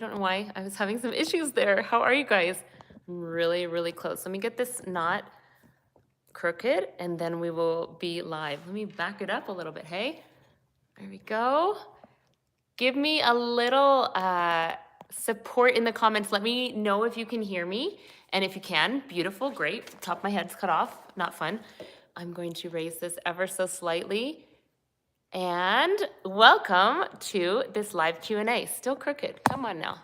don't know why I was having some issues there. How are you guys? I'm really, really close. Let me get this knot crooked and then we will be live. Let me back it up a little bit. Hey, there we go. Give me a little support in the comments. Let me know if you can hear me. And if you can, beautiful, great. Top of my head's cut off, not fun. I'm going to raise this ever so slightly. And welcome to this live Q&A. Still crooked. Come on now.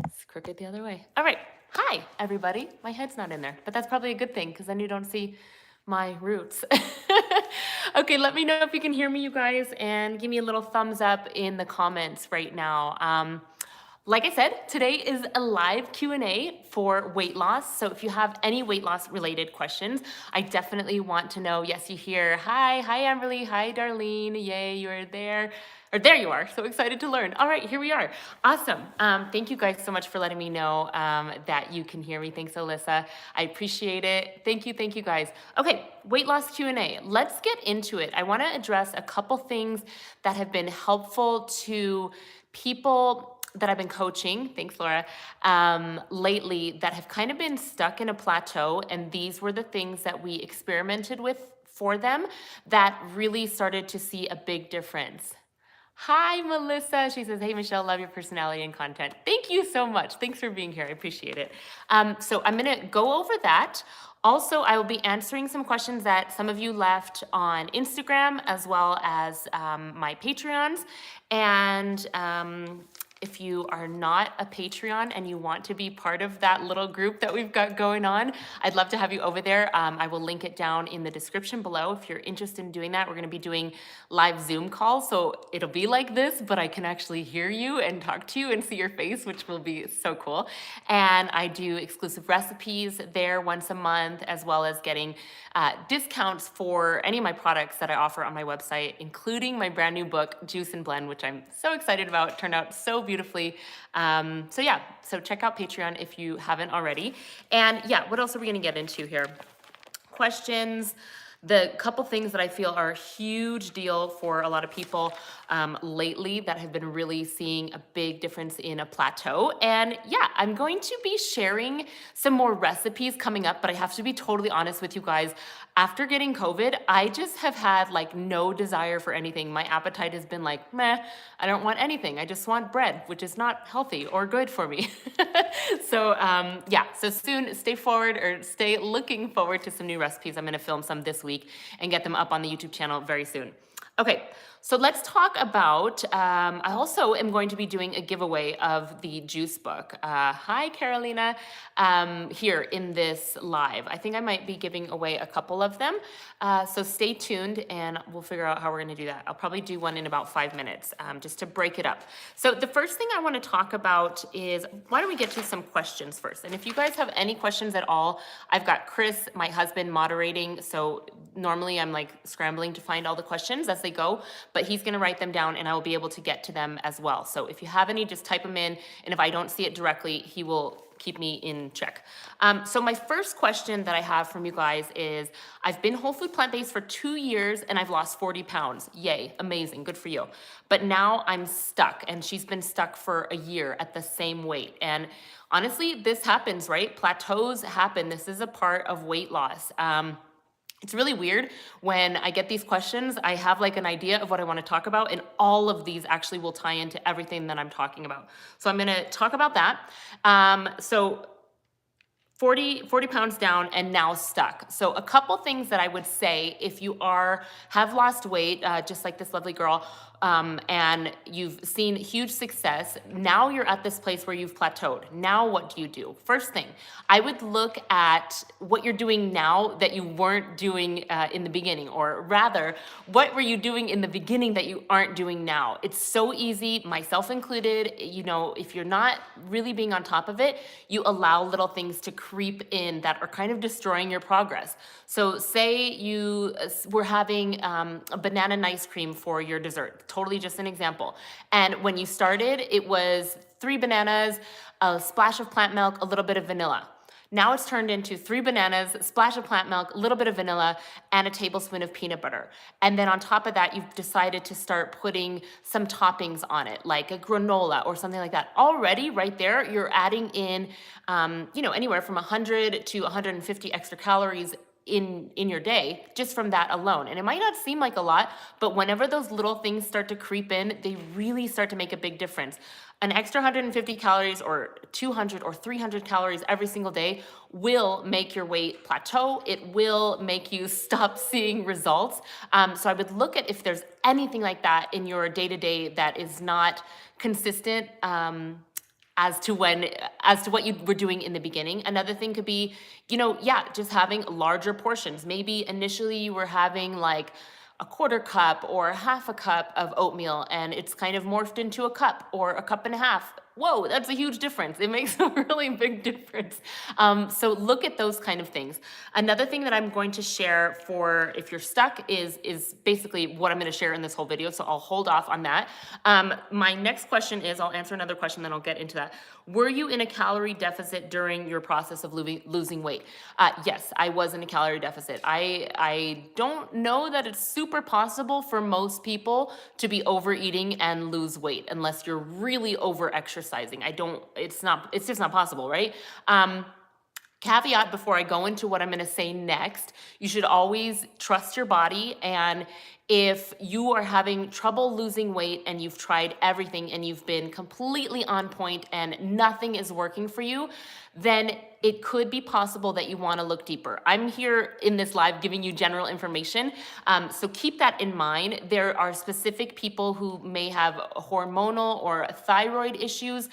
It's crooked the other way. All right. Hi, everybody. My head's not in there, but that's probably a good thing because then you don't see my roots. Okay, let me know if you can hear me, you guys, and give me a little thumbs up in the comments right now. Like I said, today is a live Q&A for weight loss. So if you have any weight loss related questions, I definitely want to know. Yes, you hear, hi Amberly, hi Darlene, yay, you're there. Or there you are, so excited to learn. All right, here we are. Awesome. Thank you guys so much for letting me know that you can hear me. Thanks, Alyssa. I appreciate it. Thank you guys. Okay, weight loss Q&A. Let's get into it. I wanna address a couple things that have been helpful to people that I've been coaching, thanks Laura, lately that have kind of been stuck in a plateau. And these were the things that we experimented with for them that really started to see a big difference. Hi, Melissa. She says, hey, Michelle, love your personality and content. Thank you so much. Thanks for being here. I appreciate it. So I'm going to go over that. Also, I will be answering some questions that some of you left on Instagram as well as my Patreons. And if you are not a Patreon and you want to be part of that little group that we've got going on, I'd love to have you over there. I will link it down in the description below. If you're interested in doing that, we're gonna be doing live Zoom calls. So it'll be like this, but I can actually hear you and talk to you and see your face, which will be so cool. And I do exclusive recipes there once a month, as well as getting discounts for any of my products that I offer on my website, including my brand new book, Juice and Blend, which I'm so excited about. It turned out so beautifully. So check out Patreon if you haven't already. And yeah, what else are we gonna get into here? Questions. The couple things that I feel are a huge deal for a lot of people lately that have been really seeing a big difference in a plateau. And yeah, I'm going to be sharing some more recipes coming up, but I have to be totally honest with you guys. After getting COVID, I just have had like no desire for anything. My appetite has been like, meh, I don't want anything. I just want bread, which is not healthy or good for me. So soon stay looking forward to some new recipes. I'm gonna film some this week and get them up on the YouTube channel very soon. Okay, so let's talk about, I also am going to be doing a giveaway of the juice book. Hi, Carolina, here in this live. I think I might be giving away a couple of them. So stay tuned and we'll figure out how we're gonna do that. I'll probably do one in about 5 minutes, just to break it up. So the first thing I wanna talk about is, why don't we get to some questions first? And if you guys have any questions at all, I've got Chris, my husband, moderating. So normally I'm like scrambling to find all the questions as they go, but he's gonna write them down and I will be able to get to them as well. So if you have any, just type them in. And if I don't see it directly, he will keep me in check. So my first question that I have from you guys is, I've been whole food plant-based for 2 years and I've lost 40 pounds. Yay, amazing, good for you. But now I'm stuck, and she's been stuck for a year at the same weight. And honestly, this happens, right? Plateaus happen. This is a part of weight loss. It's really weird when I get these questions. I have like an idea of what I want to talk about, and all of these actually will tie into everything that I'm talking about. So I'm going to talk about that. So 40 pounds down and now stuck. So a couple things that I would say if you have lost weight, just like this lovely girl, and you've seen huge success, now you're at this place where you've plateaued. Now what do you do? First thing, I would look at what you're doing now that you weren't doing in the beginning, or rather, what were you doing in the beginning that you aren't doing now? It's so easy, myself included. You know, if you're not really being on top of it, you allow little things to creep in that are kind of destroying your progress. So say you were having a banana and ice cream for your dessert, totally just an example. And when you started, it was 3 bananas, a splash of plant milk, a little bit of vanilla. Now it's turned into 3 bananas, a splash of plant milk, a little bit of vanilla, and a tablespoon of peanut butter. And then on top of that, you've decided to start putting some toppings on it, like a granola or something like that. Already, right there, you're adding in, anywhere from 100 to 150 extra calories in your day just from that alone. And it might not seem like a lot, but whenever those little things start to creep in, they really start to make a big difference. An extra 150 calories or 200 or 300 calories every single day will make your weight plateau. It will make you stop seeing results. So I would look at if there's anything like that in your day-to-day that is not consistent, as to what you were doing in the beginning. Another thing could be, just having larger portions. Maybe initially you were having like a quarter cup or half a cup of oatmeal, and it's kind of morphed into a cup or a cup and a half. Whoa, that's a huge difference. It makes a really big difference. So look at those kind of things. Another thing that I'm going to share for if you're stuck is basically what I'm going to share in this whole video. So I'll hold off on that. My next question is, I'll answer another question, then I'll get into that. Were you in a calorie deficit during your process of losing weight? Yes, I was in a calorie deficit. I don't know that it's super possible for most people to be overeating and lose weight unless you're really over exercising. It's just not possible, right? Caveat before I go into what I'm going to say next, you should always trust your body. And if you are having trouble losing weight and you've tried everything and you've been completely on point and nothing is working for you, then it could be possible that you want to look deeper. I'm here in this live giving you general information, so keep that in mind. There are specific people who may have hormonal or thyroid issues,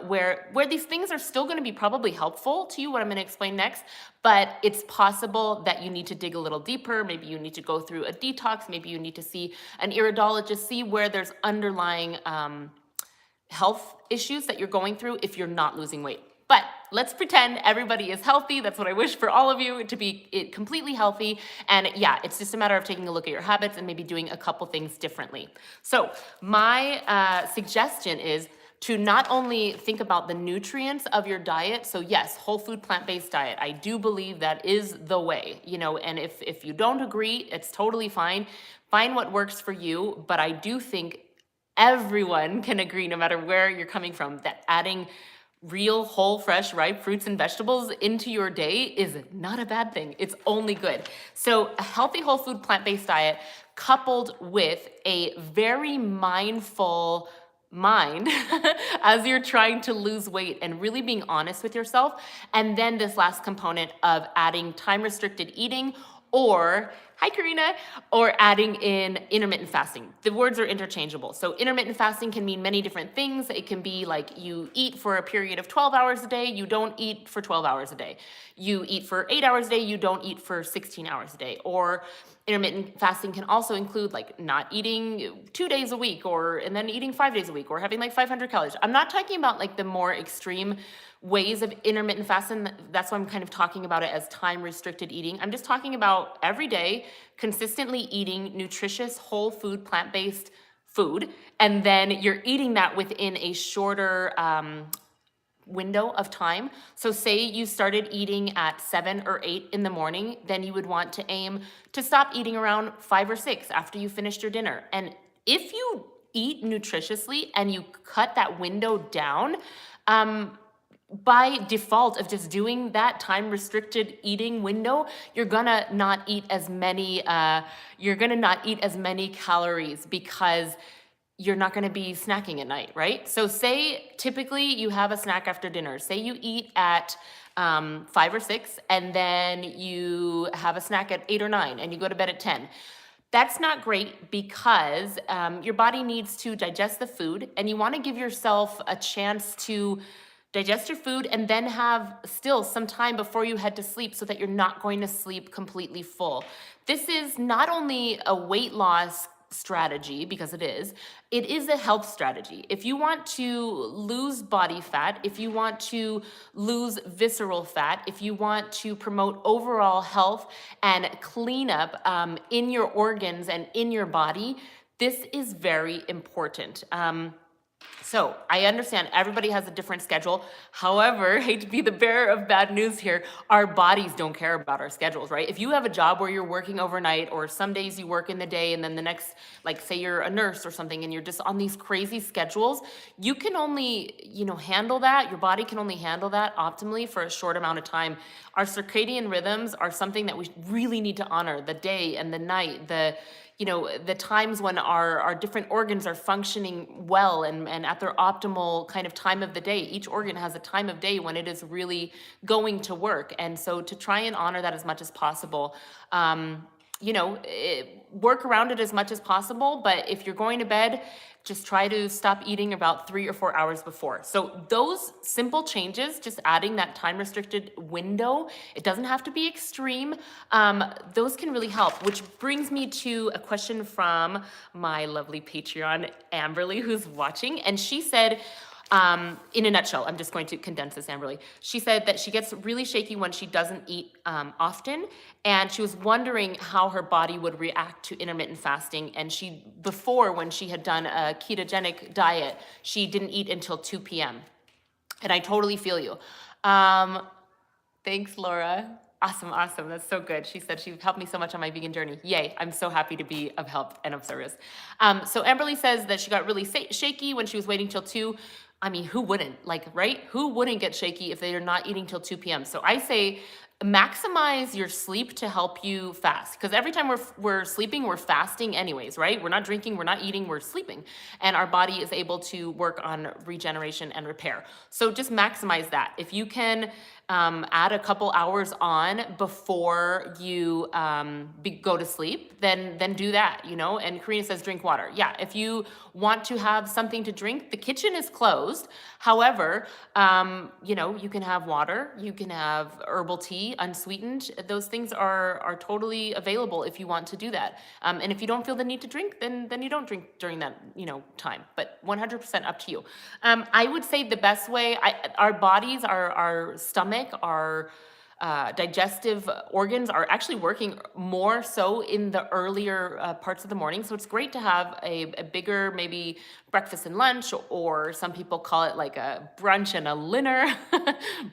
where these things are still going to be probably helpful to you, what I'm going to explain next, but it's possible that you need to dig a little deeper. Maybe you need to go through a detox. Maybe you need to see an iridologist, see where there's underlying health issues that you're going through if you're not losing weight. But let's pretend everybody is healthy. That's what I wish for all of you, to be completely healthy. And yeah, it's just a matter of taking a look at your habits and maybe doing a couple things differently. So my suggestion is to not only think about the nutrients of your diet. So yes, whole food, plant-based diet. I do believe that is the way, and if you don't agree, it's totally fine. Find what works for you. But I do think everyone can agree, no matter where you're coming from, that adding real, whole, fresh, ripe fruits and vegetables into your day is not a bad thing. It's only good. So a healthy, whole food, plant-based diet coupled with a very mindful mind as you're trying to lose weight and really being honest with yourself. And then this last component of adding time-restricted eating, or, hi Karina, or adding in intermittent fasting. The words are interchangeable. So intermittent fasting can mean many different things. It can be like you eat for a period of 12 hours a day, you don't eat for 12 hours a day. You eat for 8 hours a day, you don't eat for 16 hours a day. Or intermittent fasting can also include like not eating 2 days a week, and then eating 5 days a week, or having like 500 calories. I'm not talking about like the more extreme ways of intermittent fasting. That's why I'm kind of talking about it as time-restricted eating. I'm just talking about every day consistently eating nutritious, whole food, plant-based food, and then you're eating that within a shorter window of time. So say you started eating at 7 or 8 in the morning, then you would want to aim to stop eating around 5 or 6 after you finished your dinner. And if you eat nutritiously and you cut that window down, by default of just doing that time-restricted eating window, you're gonna not eat as many calories because you're not gonna be snacking at night, right? So say typically you have a snack after dinner. Say you eat at 5 or 6, and then you have a snack at 8 or 9, and you go to bed at 10. That's not great because your body needs to digest the food, and you wanna give yourself a chance to digest your food and then have still some time before you head to sleep so that you're not going to sleep completely full. This is not only a weight loss strategy, because it is a health strategy. If you want to lose body fat, if you want to lose visceral fat, if you want to promote overall health and cleanup in your organs and in your body, this is very important. So I understand everybody has a different schedule. However, hate to be the bearer of bad news here, our bodies don't care about our schedules, right? If you have a job where you're working overnight, or some days you work in the day and then the next, like say you're a nurse or something and you're just on these crazy schedules, you can only, handle that. Your body can only handle that optimally for a short amount of time. Our circadian rhythms are something that we really need to honor: the day and the night, the times when our different organs are functioning well and at their optimal kind of time of the day. Each organ has a time of day when it is really going to work. And so to try and honor that as much as possible, work around it as much as possible. But if you're going to bed, just try to stop eating about 3 or 4 hours before. So those simple changes, just adding that time restricted window, it doesn't have to be extreme. Those can really help, which brings me to a question from my lovely Patreon, Amberly, who's watching. And she said, in a nutshell, I'm just going to condense this, Amberly. She said that she gets really shaky when she doesn't eat often, and she was wondering how her body would react to intermittent fasting. And before, when she had done a ketogenic diet, she didn't eat until 2 p.m. And I totally feel you. Thanks, Laura. Awesome. That's so good. She said she helped me so much on my vegan journey. Yay. I'm so happy to be of help and of service. So Amberly says that she got really shaky when she was waiting till 2. I mean, who wouldn't? Right? Who wouldn't get shaky if they are not eating till 2 p.m.? So I say maximize your sleep to help you fast, because every time we're sleeping, we're fasting anyways, right? We're not drinking, we're not eating, we're sleeping, and our body is able to work on regeneration and repair. So just maximize that. If you can add a couple hours on before you go to sleep, then do that, And Karina says drink water. Yeah, if you want to have something to drink, the kitchen is closed. However, you can have water, you can have herbal tea, unsweetened. Those things are totally available if you want to do that. And if you don't feel the need to drink, then you don't drink during that time. But 100% up to you. I would say the best way, our bodies, our stomach, our digestive organs are actually working more so in the earlier parts of the morning. So it's great to have a bigger, maybe breakfast and lunch, or some people call it like a brunch and a dinner,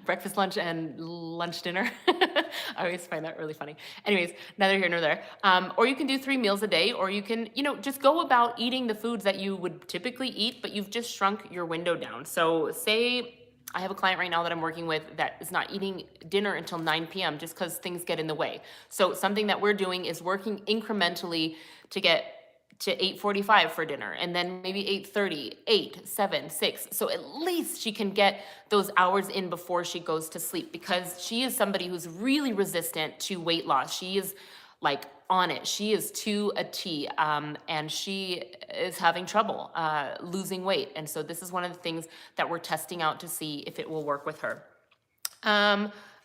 breakfast, lunch, and lunch, dinner. I always find that really funny. Anyways, neither here nor there. Or you can do 3 meals a day, or you can, just go about eating the foods that you would typically eat, but you've just shrunk your window down. So say I have a client right now that I'm working with that is not eating dinner until 9 p.m. just because things get in the way. So something that we're doing is working incrementally to get to 8:45 for dinner, and then maybe 8:30, 8, 7, 6. So at least she can get those hours in before she goes to sleep, because she is somebody who's really resistant to weight loss. She is like on it. She is to a T, and she is having trouble losing weight. And so this is one of the things that we're testing out to see if it will work with her.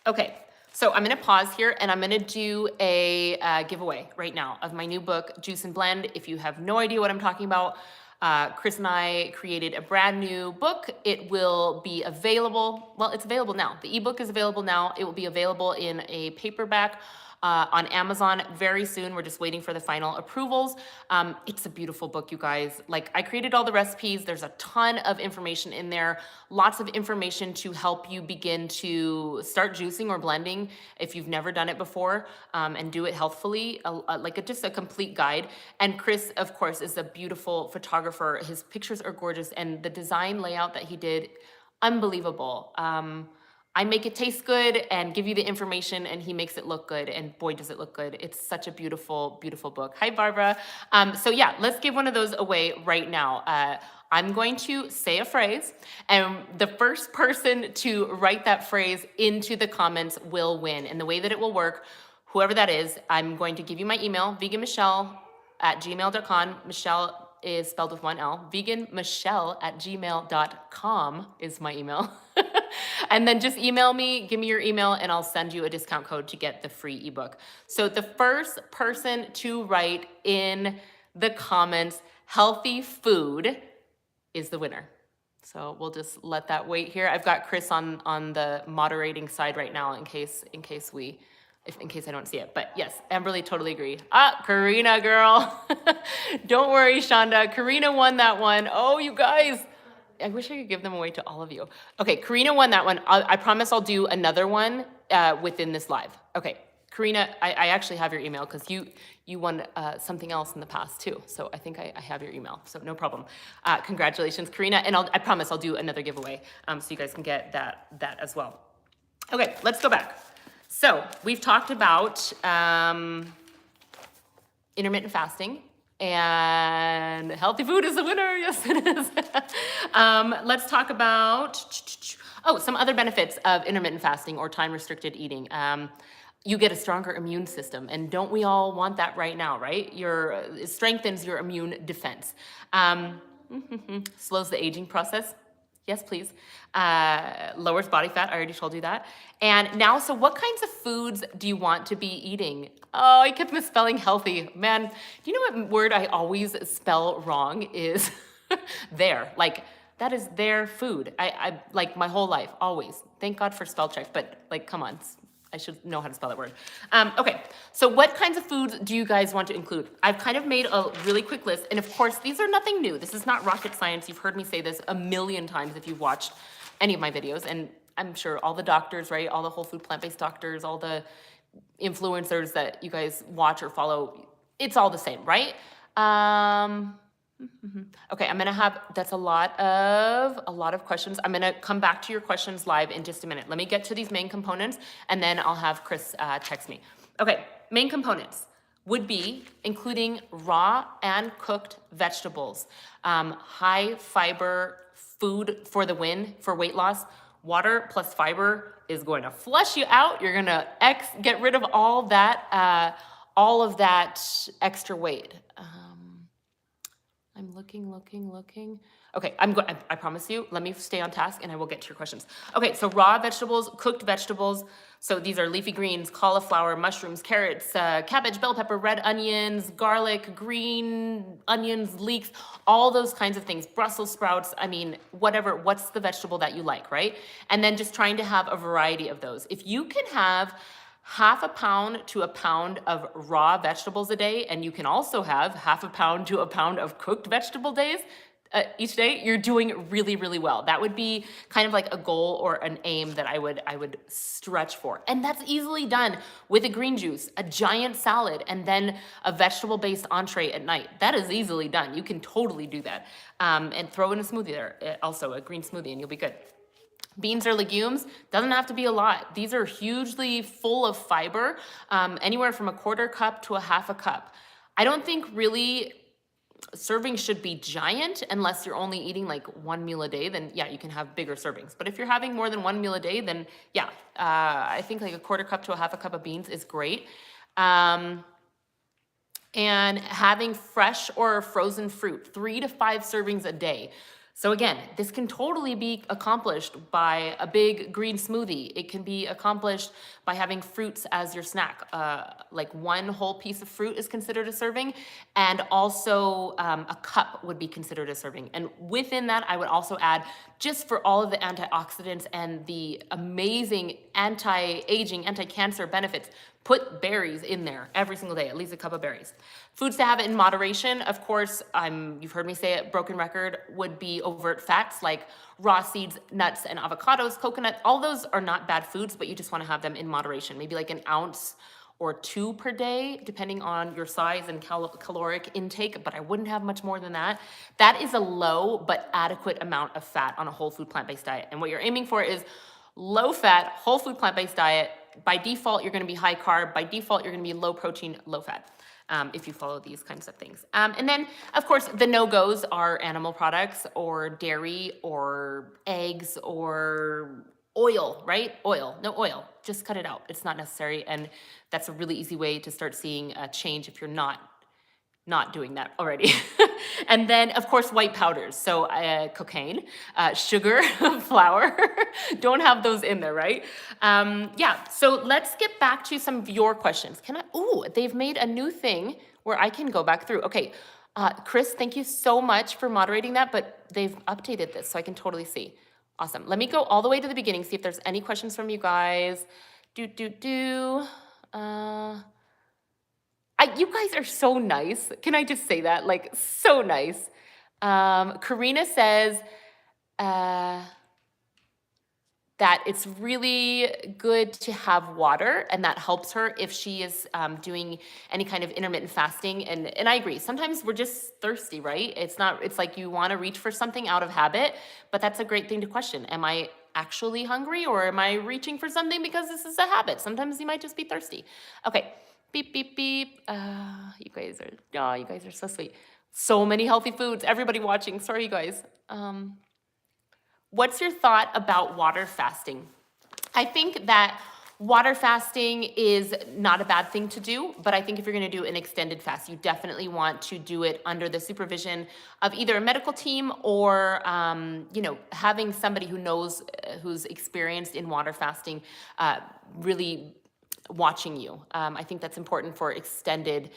Okay, so I'm going to pause here, and I'm going to do a giveaway right now of my new book, Juice and Blend. If you have no idea what I'm talking about, Chris and I created a brand new book. It will be available. Well, it's available now. The ebook is available now. It will be available in a paperback on Amazon very soon. We're just waiting for the final approvals. It's a beautiful book, you guys. Like, I created all the recipes. There's a ton of information in there. Lots of information to help you begin to start juicing or blending if you've never done it before, and do it healthfully, just a complete guide. And Chris, of course, is a beautiful photographer. His pictures are gorgeous, and the design layout that he did, unbelievable. I make it taste good and give you the information, and he makes it look good, and boy, does it look good. It's such a beautiful, beautiful book. Hi, Barbara. So yeah, let's give one of those away right now. I'm going to say a phrase, and the first person to write that phrase into the comments will win. And the way that it will work, whoever that is, I'm going to give you my email, veganmichele@gmail.com. Michelle is spelled with 1 L. veganmichele@gmail.com is my email. And then just email me, give me your email, and I'll send you a discount code to get the free ebook. So the first person to write in the comments "healthy food" is the winner. So we'll just let that wait here. I've got Chris on the moderating side right now in case I don't see it. But yes, Amberly, totally agree. Karina, girl. Don't worry, Shonda. Karina won that one. Oh, you guys. I wish I could give them away to all of you. Okay, Karina won that one. I promise I'll do another one within this live. Okay, Karina, I actually have your email because you won something else in the past too. So I think I have your email, so no problem. Congratulations, Karina, and I promise I'll do another giveaway so you guys can get that as well. Okay, let's go back. So we've talked about intermittent fasting, and healthy food is the winner. Yes, it is. Let's talk about some other benefits of intermittent fasting or time-restricted eating. You get a stronger immune system, and don't we all want that right now, right? It strengthens your immune defense. Slows the aging process. Yes, please. Lowers body fat. I already told you that. And now, so what kinds of foods do you want to be eating? Oh, I kept misspelling healthy. Man, do you know what word I always spell wrong is there? Like, that is their food. I like my whole life, always. Thank God for spell check, but like, come on. I should know how to spell that word. Okay, so what kinds of foods do you guys want to include? I've kind of made a really quick list, and of course, these are nothing new. This is not rocket science. You've heard me say this a million times if you've watched any of my videos, and I'm sure all the doctors, right, all the whole food plant-based doctors, all the influencers that you guys watch or follow, it's all the same, right? Okay, I'm gonna have, that's a lot of questions. I'm gonna come back to your questions live in just a minute. Let me get to these main components, and then I'll have Chris text me. Okay, main components would be including raw and cooked vegetables, high fiber food for the win for weight loss. Water plus fiber is going to flush you out. You're gonna get rid of all of that extra weight. I'm looking. Okay, I promise you, let me stay on task and I will get to your questions. Okay, so raw vegetables, cooked vegetables. So these are leafy greens, cauliflower, mushrooms, carrots, cabbage, bell pepper, red onions, garlic, green onions, leeks, all those kinds of things. Brussels sprouts, I mean, whatever, what's the vegetable that you like, right? And then just trying to have a variety of those. If you can have half a pound to a pound of raw vegetables a day, and you can also have half a pound to a pound of cooked vegetable days each day, you're doing really, really well. That would be kind of like a goal or an aim that I would stretch for. And that's easily done with a green juice, a giant salad, and then a vegetable-based entree at night. That is easily done. You can totally do that. And throw in a smoothie there, also a green smoothie, and you'll be good. Beans or legumes, doesn't have to be a lot. These are hugely full of fiber, anywhere from a quarter cup to a half a cup. I don't think really servings should be giant unless you're only eating like one meal a day, then yeah, you can have bigger servings. But if you're having more than one meal a day, then yeah, I think like a quarter cup to a half a cup of beans is great. And having fresh or frozen fruit, 3 to 5 servings a day. So again, this can totally be accomplished by a big green smoothie. It can be accomplished by having fruits as your snack. Like one whole piece of fruit is considered a serving, and also a cup would be considered a serving. And within that, I would also add, just for all of the antioxidants and the amazing anti-aging, anti-cancer benefits, put berries in there every single day, at least a cup of berries. Foods to have in moderation, of course, you've heard me say it, broken record, would be overt fats like raw seeds, nuts, and avocados, coconut. All those are not bad foods, but you just want to have them in moderation, maybe like an ounce or 2 per day, depending on your size and caloric intake, but I wouldn't have much more than that. That is a low but adequate amount of fat on a whole food plant-based diet. And what you're aiming for is low fat, whole food plant-based diet. By default, you're gonna be high carb. By default, you're gonna be low protein, low fat, if you follow these kinds of things. And then, of course, the no-goes are animal products or dairy or eggs or oil, right? No oil, just cut it out. It's not necessary. And that's a really easy way to start seeing a change if you're not doing that already. And then, of course, white powders. So cocaine, sugar, flour, don't have those in there, right? Yeah, so let's get back to some of your questions. They've made a new thing where I can go back through. Okay, Chris, thank you so much for moderating that, but they've updated this so I can totally see. Awesome. Let me go all the way to the beginning, see if there's any questions from you guys. You guys are so nice. Can I just say that? Like, so nice. Karina says, that it's really good to have water, and that helps her if she is doing any kind of intermittent fasting. And I agree, sometimes we're just thirsty, right? It's like you want to reach for something out of habit, but that's a great thing to question. Am I actually hungry, or am I reaching for something because this is a habit? Sometimes you might just be thirsty. Okay, beep, beep, beep. You guys are so sweet. So many healthy foods. Everybody watching, sorry you guys. What's your thought about water fasting? I think that water fasting is not a bad thing to do, but I think if you're going to do an extended fast, you definitely want to do it under the supervision of either a medical team or, having somebody who knows, who's experienced in water fasting, really watching you. I think that's important for extended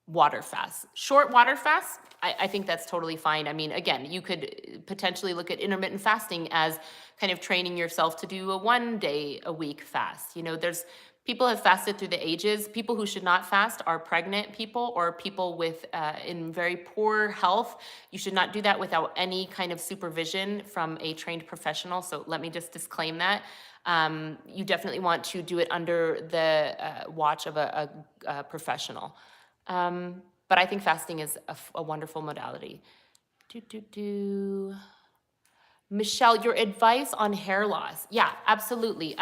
water fasts. Short water fasts, I think that's totally fine. I mean, again, you could potentially look at intermittent fasting as kind of training yourself to do a 1 day a week fast. There's people have fasted through the ages. People who should not fast are pregnant people or people with in very poor health. You should not do that without any kind of supervision from a trained professional. So let me just disclaim that. You definitely want to do it under the watch of a professional. But I think fasting is a wonderful modality. Michele, your advice on hair loss. Yeah, absolutely.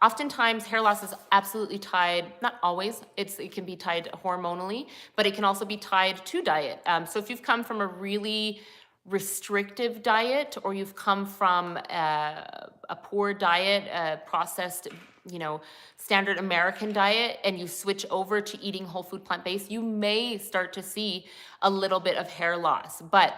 Oftentimes hair loss is absolutely tied, not always, it can be tied hormonally, but it can also be tied to diet. So if you've come from a really restrictive diet, or you've come from a poor diet, processed, standard American diet, and you switch over to eating whole food plant-based, you may start to see a little bit of hair loss. But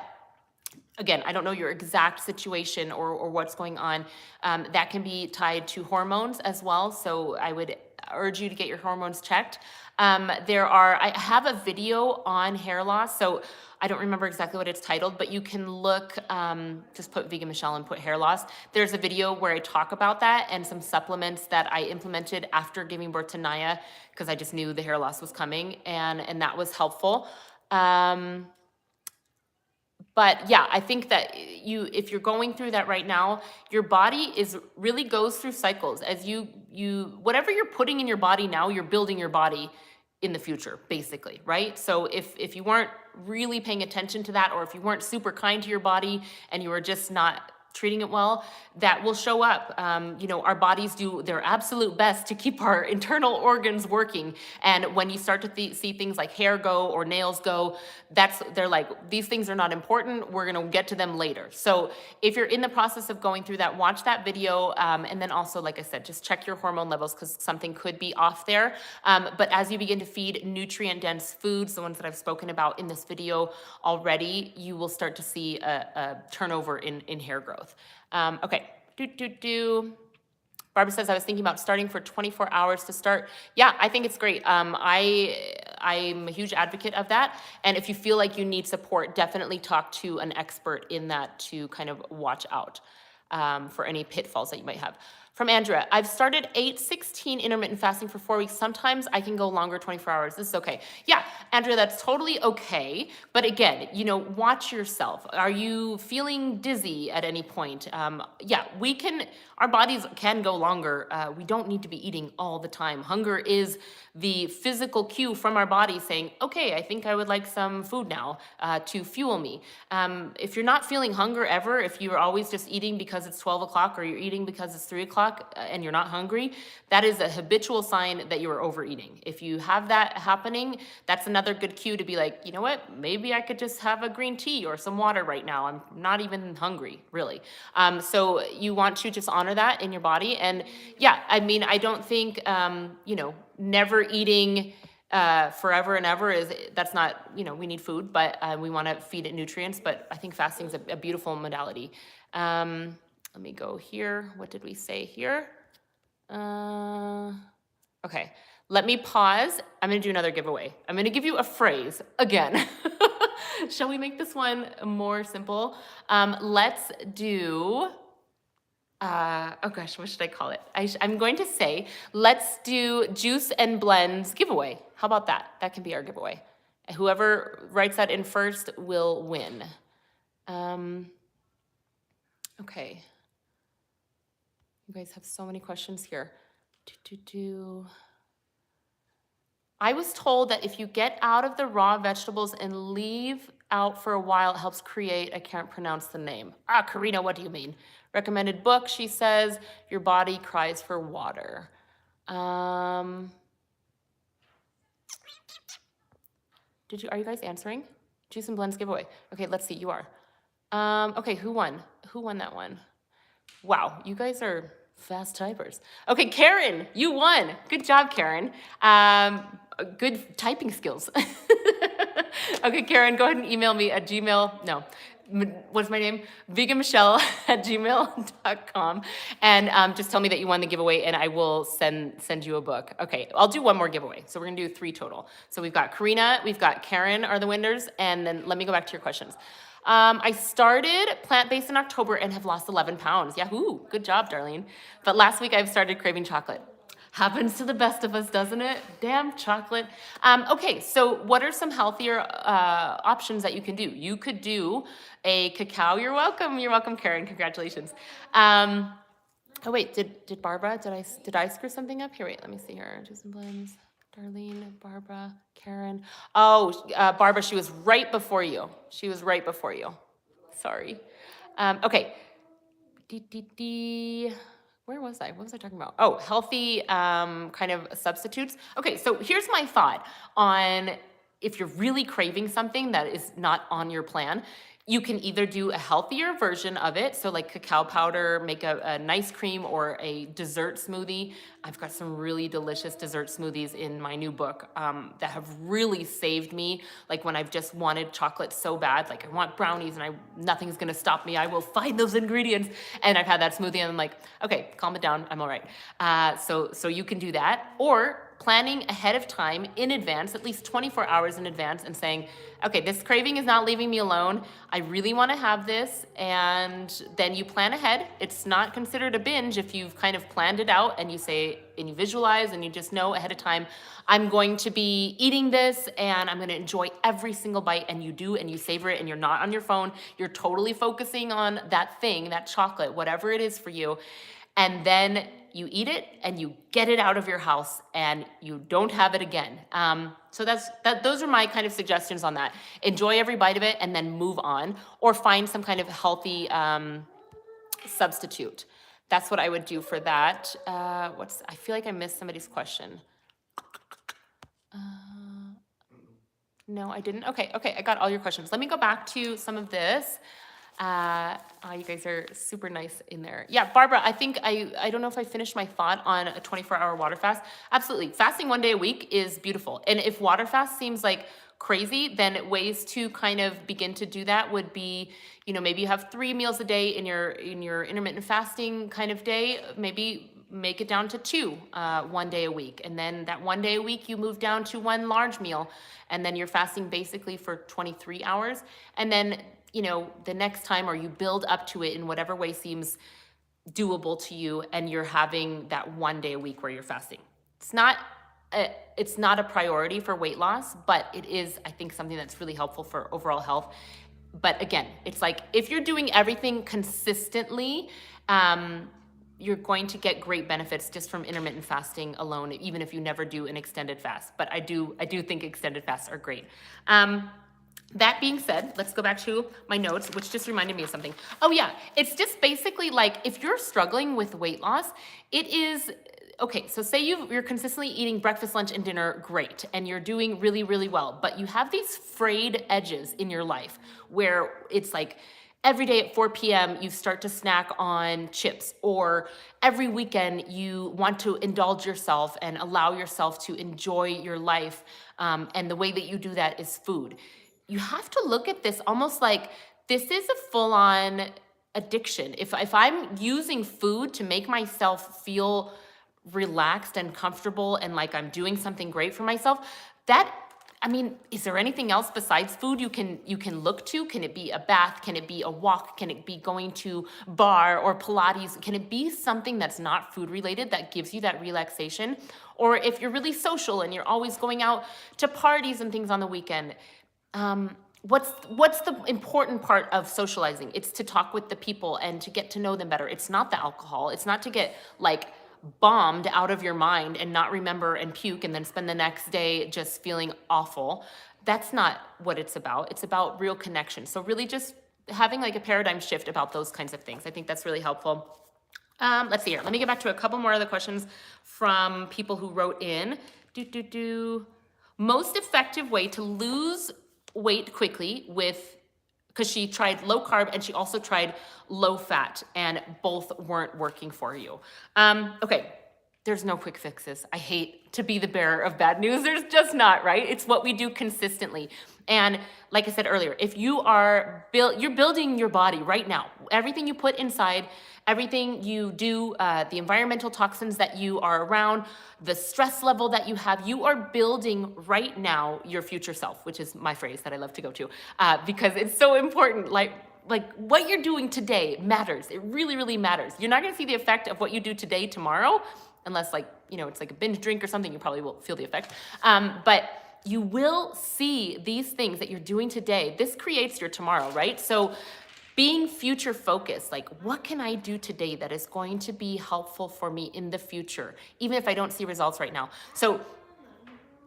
again, I don't know your exact situation or what's going on. That can be tied to hormones as well. So I would urge you to get your hormones checked. I have a video on hair loss. So I don't remember exactly what it's titled, but you can look, just put vegan Michele and put hair loss. There's a video where I talk about that and some supplements that I implemented after giving birth to Naya, because I just knew the hair loss was coming, and that was helpful. But yeah, I think that if you're going through that right now, your body really goes through cycles. As whatever you're putting in your body now, you're building your body in the future, basically, right? So if you weren't really paying attention to that, or if you weren't super kind to your body and you were just not treating it well, that will show up. Our bodies do their absolute best to keep our internal organs working. And when you start to see things like hair go or nails go, they're like, these things are not important. We're going to get to them later. So if you're in the process of going through that, watch that video. And then also, like I said, just check your hormone levels, because something could be off there. But as you begin to feed nutrient-dense foods, the ones that I've spoken about in this video already, you will start to see a turnover in hair growth. Okay. Barbara says, I was thinking about starting for 24 hours to start. Yeah, I think it's great. I'm a huge advocate of that. And if you feel like you need support, definitely talk to an expert in that to kind of watch out for any pitfalls that you might have. From Andrea, I've started 8/16 intermittent fasting for 4 weeks. Sometimes I can go longer, 24 hours. This is okay. Yeah, Andrea, that's totally okay. But again, watch yourself. Are you feeling dizzy at any point? Yeah, our bodies can go longer. We don't need to be eating all the time. Hunger is the physical cue from our body saying, okay, I think I would like some food now to fuel me. If you're not feeling hunger ever, if you're always just eating because it's 12 o'clock or you're eating because it's 3 o'clock and you're not hungry, that is a habitual sign that you are overeating. If you have that happening, that's another good cue to be like, you know what, maybe I could just have a green tea or some water right now. I'm not even hungry, really. So you want to just honor that in your body. And yeah, I mean, I don't think, never eating forever and ever that's not, we need food, but we want to feed it nutrients. But I think fasting is a beautiful modality. Let me go here. What did we say here? Okay, let me pause. I'm going to do another giveaway. I'm going to give you a phrase again. Shall we make this one more simple? Let's do, oh gosh, what should I call it? I'm going to say, let's do juice and blends giveaway. How about that? That can be our giveaway. Whoever writes that in first will win. Okay. You guys have so many questions here. I was told that if you get out of the raw vegetables and leave out for a while, it helps create, I can't pronounce the name. Karina, what do you mean? Recommended book, she says, Your Body Cries for Water. Are you guys answering? Juice and Blends giveaway. Okay, let's see, you are. Okay, who won? Who won that one? Wow, you guys are fast typers. Okay, Karen, you won. Good job, Karen. Good typing skills. Okay, Karen, go ahead and email me at Gmail. No, what's my name? veganmichele at gmail.com. And just tell me that you won the giveaway and I will send you a book. Okay, I'll do one more giveaway. So we're gonna do 3 total. So we've got Karina, we've got Karen are the winners, and then let me go back to your questions. I started plant-based in October and have lost 11 pounds. Yahoo! Good job, Darlene. But last week I've started craving chocolate. Happens to the best of us, doesn't it? Damn chocolate. Okay, so what are some healthier options that you can do? You could do a cacao. You're welcome, Karen. Congratulations. Oh wait, did Barbara? Did I screw something up? Here, wait. Let me see here. Juice and Blends. Darlene, Barbara, Karen. Oh, Barbara, she was right before you. Sorry. Okay. Where was I? What was I talking about? Oh, healthy kind of substitutes. Okay, so here's my thought on if you're really craving something that is not on your plan. You can either do a healthier version of it, so like cacao powder, make a nice cream or a dessert smoothie. I've got some really delicious dessert smoothies in my new book that have really saved me. Like when I've just wanted chocolate so bad, like I want brownies and nothing's gonna stop me. I will find those ingredients. And I've had that smoothie and I'm like, okay, calm it down, I'm all right. So you can do that. Or planning ahead of time in advance, at least 24 hours in advance, and saying, okay, this craving is not leaving me alone. I really want to have this. And then you plan ahead. It's not considered a binge if you've kind of planned it out and you say, and you visualize and you just know ahead of time, I'm going to be eating this and I'm going to enjoy every single bite, and you do, and you savor it, and you're not on your phone. You're totally focusing on that thing, that chocolate, whatever it is for you. And then you eat it and you get it out of your house and you don't have it again. So those are my kind of suggestions on that. Enjoy every bite of it and then move on, or find some kind of healthy substitute. That's what I would do for that. I feel like I missed somebody's question. No, I didn't. Okay, I got all your questions. Let me go back to some of this. You guys are super nice in there. Yeah, Barbara, I think I don't know if I finished my thought on a 24-hour water fast. Absolutely. Fasting 1 day a week is beautiful. And if water fast seems like crazy, then ways to kind of begin to do that would be, maybe you have 3 meals a day in your intermittent fasting kind of day. Maybe make it down to 2 1 day a week. And then that 1 day a week, you move down to 1 large meal. And then you're fasting basically for 23 hours. And then the next time, or you build up to it in whatever way seems doable to you, and you're having that 1 day a week where you're fasting. It's not a priority for weight loss, but it is, I think, something that's really helpful for overall health. But again, it's like if you're doing everything consistently, you're going to get great benefits just from intermittent fasting alone, even if you never do an extended fast. But I do think extended fasts are great. That being said, let's go back to my notes, which just reminded me of something. Oh yeah, it's just basically like if you're struggling with weight loss, it is, okay, so say you're consistently eating breakfast, lunch, and dinner, great, and you're doing really, really well, but you have these frayed edges in your life where it's like every day at 4 p.m. you start to snack on chips, or every weekend you want to indulge yourself and allow yourself to enjoy your life, and the way that you do that is food. You have to look at this almost like this is a full-on addiction. If I'm using food to make myself feel relaxed and comfortable and like I'm doing something great for myself, is there anything else besides food you can look to? Can it be a bath? Can it be a walk? Can it be going to bar or Pilates? Can it be something that's not food related that gives you that relaxation? Or if you're really social and you're always going out to parties and things on the weekend, what's the important part of socializing? It's to talk with the people and to get to know them better. It's not the alcohol. It's not to get like bombed out of your mind and not remember and puke and then spend the next day just feeling awful. That's not what it's about. It's about real connection. So really just having like a paradigm shift about those kinds of things. I think that's really helpful. Let's see here. Let me get back to a couple more other questions from people who wrote in. Most effective way to lose weight quickly because she tried low carb and she also tried low fat and both weren't working for you. Okay, there's no quick fixes. I hate to be the bearer of bad news. There's just not, right? It's what we do consistently. And like I said earlier, if you're building your body right now, everything you put inside, everything you do, the environmental toxins that you are around, the stress level that you have, you are building right now your future self, which is my phrase that I love to go to, because it's so important. Like what you're doing today matters. It really, really matters. You're not gonna see the effect of what you do today tomorrow, unless it's like a binge drink or something, you probably will feel the effect. But you will see these things that you're doing today. This creates your tomorrow, right? So being future focused, like what can I do today that is going to be helpful for me in the future, even if I don't see results right now. So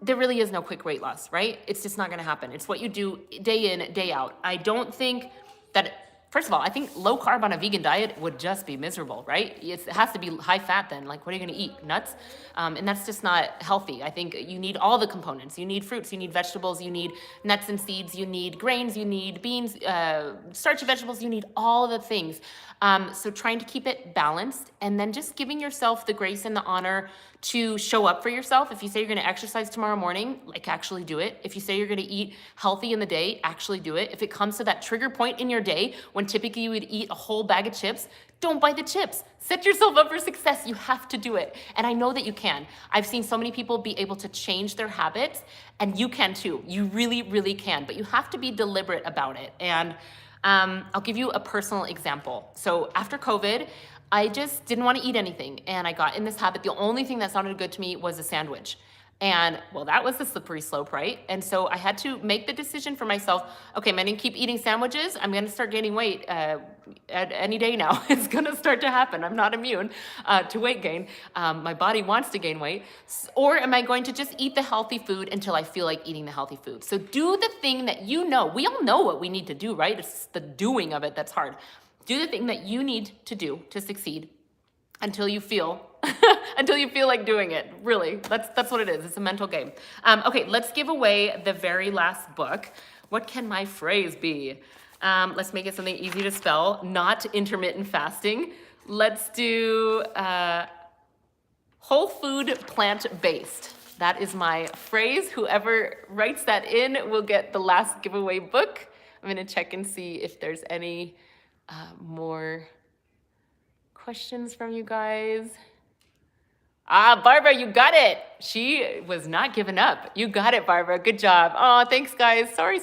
there really is no quick weight loss, right? It's just not gonna happen. It's what you do day in, day out. I don't think that, first of all, I think low carb on a vegan diet would just be miserable, right? It has to be high fat then. Like, what are you gonna eat? Nuts? And that's just not healthy. I think you need all the components. You need fruits, you need vegetables, you need nuts and seeds, you need grains, you need beans, starchy vegetables, you need all the things. So trying to keep it balanced and then just giving yourself the grace and the honor to show up for yourself. If you say you're gonna exercise tomorrow morning, like actually do it. If you say you're gonna eat healthy in the day, actually do it. If it comes to that trigger point in your day when typically you would eat a whole bag of chips, don't buy the chips. Set yourself up for success. You have to do it. And I know that you can. I've seen so many people be able to change their habits, and you can too. You really, really can, but you have to be deliberate about it. And I'll give you a personal example. So after COVID, I just didn't want to eat anything. And I got in this habit. The only thing that sounded good to me was a sandwich. And well, that was the slippery slope, right? And so I had to make the decision for myself, okay, I'm gonna keep eating sandwiches. I'm gonna start gaining weight any day now. It's gonna start to happen. I'm not immune to weight gain. My body wants to gain weight. Or am I going to just eat the healthy food until I feel like eating the healthy food? So do the thing that you know. We all know what we need to do, right? It's the doing of it that's hard. Do the thing that you need to do to succeed until you feel like doing it. Really, that's what it is. It's a mental game. Okay, let's give away the very last book. What can my phrase be? Let's make it something easy to spell, not intermittent fasting. Let's do whole food plant-based. That is my phrase. Whoever writes that in will get the last giveaway book. I'm gonna check and see if there's any more questions from you guys. Barbara, you got it. She was not giving up. You got it, Barbara. Good job. Oh, thanks, guys. Sorry.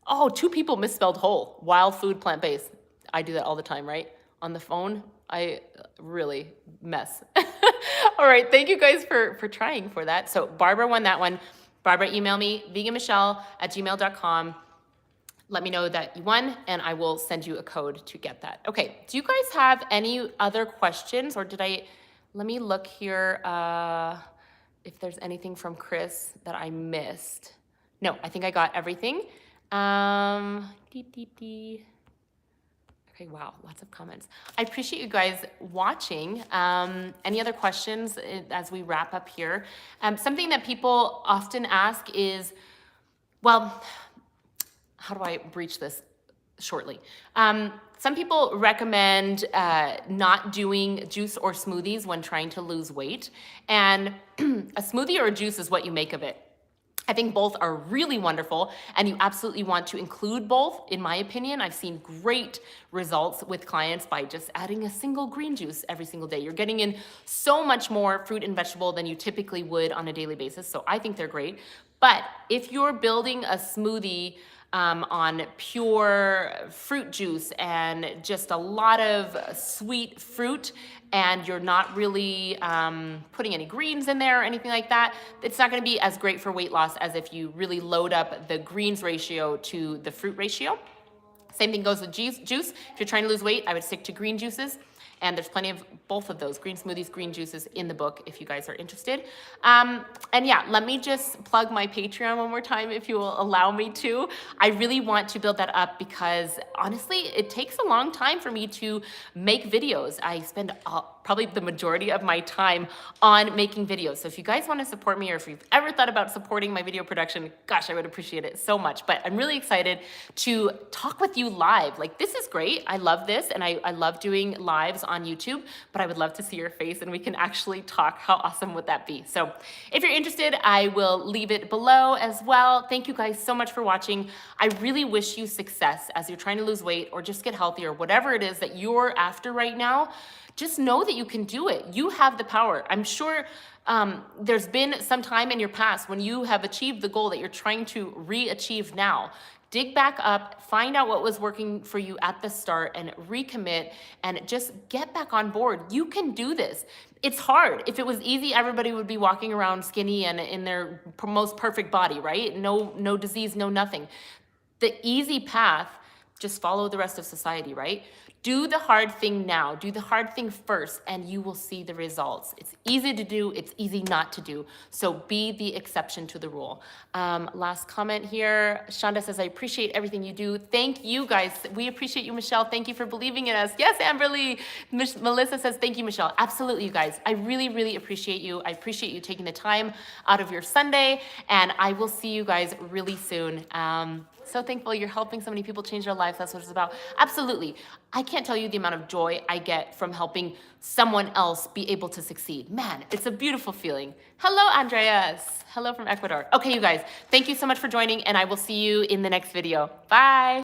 Oh, 2 people misspelled whole. Wild food, plant-based. I do that all the time, right? On the phone, I really mess. All right, thank you guys for trying for that. So Barbara won that one. Barbara, email me, veganmichele@gmail.com. Let me know that you won, and I will send you a code to get that. Okay, do you guys have any other questions, or let me look here if there's anything from Chris that I missed. No, I think I got everything. Okay, wow, lots of comments. I appreciate you guys watching. Any other questions as we wrap up here? Something that people often ask is, well, how do I breach this shortly? Some people recommend not doing juice or smoothies when trying to lose weight. And a smoothie or a juice is what you make of it. I think both are really wonderful, and you absolutely want to include both. In my opinion, I've seen great results with clients by just adding a single green juice every single day. You're getting in so much more fruit and vegetable than you typically would on a daily basis, so I think they're great. But if you're building a smoothie on pure fruit juice and just a lot of sweet fruit, and you're not really putting any greens in there or anything like that, it's not going to be as great for weight loss as if you really load up the greens ratio to the fruit ratio. Same thing goes with juice. If you're trying to lose weight, I would stick to green juices. And there's plenty of both of those, green smoothies, green juices, in the book if you guys are interested. And yeah, let me just plug my Patreon one more time if you will allow me to. I really want to build that up because honestly, it takes a long time for me to make videos. I spend probably the majority of my time on making videos. So if you guys want to support me, or if you've ever thought about supporting my video production, gosh, I would appreciate it so much. But I'm really excited to talk with you live. Like, this is great. I love this, and I love doing lives on YouTube, but I would love to see your face and we can actually talk. How awesome would that be? So if you're interested, I will leave it below as well. Thank you guys so much for watching. I really wish you success as you're trying to lose weight or just get healthy or whatever it is that you're after right now. Just know that you can do it. You have the power. I'm sure there's been some time in your past when you have achieved the goal that you're trying to re-achieve now. Dig back up, find out what was working for you at the start, and recommit, and just get back on board. You can do this. It's hard. If it was easy, everybody would be walking around skinny and in their most perfect body, right? No disease, no nothing. The easy path, just follow the rest of society, right? Do the hard thing now. Do the hard thing first, and you will see the results. It's easy to do. It's easy not to do. So be the exception to the rule. Last comment here. Shonda says, I appreciate everything you do. Thank you, guys. We appreciate you, Michelle. Thank you for believing in us. Yes, Amberly. Melissa says, thank you, Michelle. Absolutely, you guys. I really, really appreciate you. I appreciate you taking the time out of your Sunday, and I will see you guys really soon. So thankful you're helping so many people change their lives. That's what it's about. Absolutely. I can't tell you the amount of joy I get from helping someone else be able to succeed. Man, it's a beautiful feeling. Hello, Andreas. Hello from Ecuador. Okay, you guys, thank you so much for joining, and I will see you in the next video. Bye.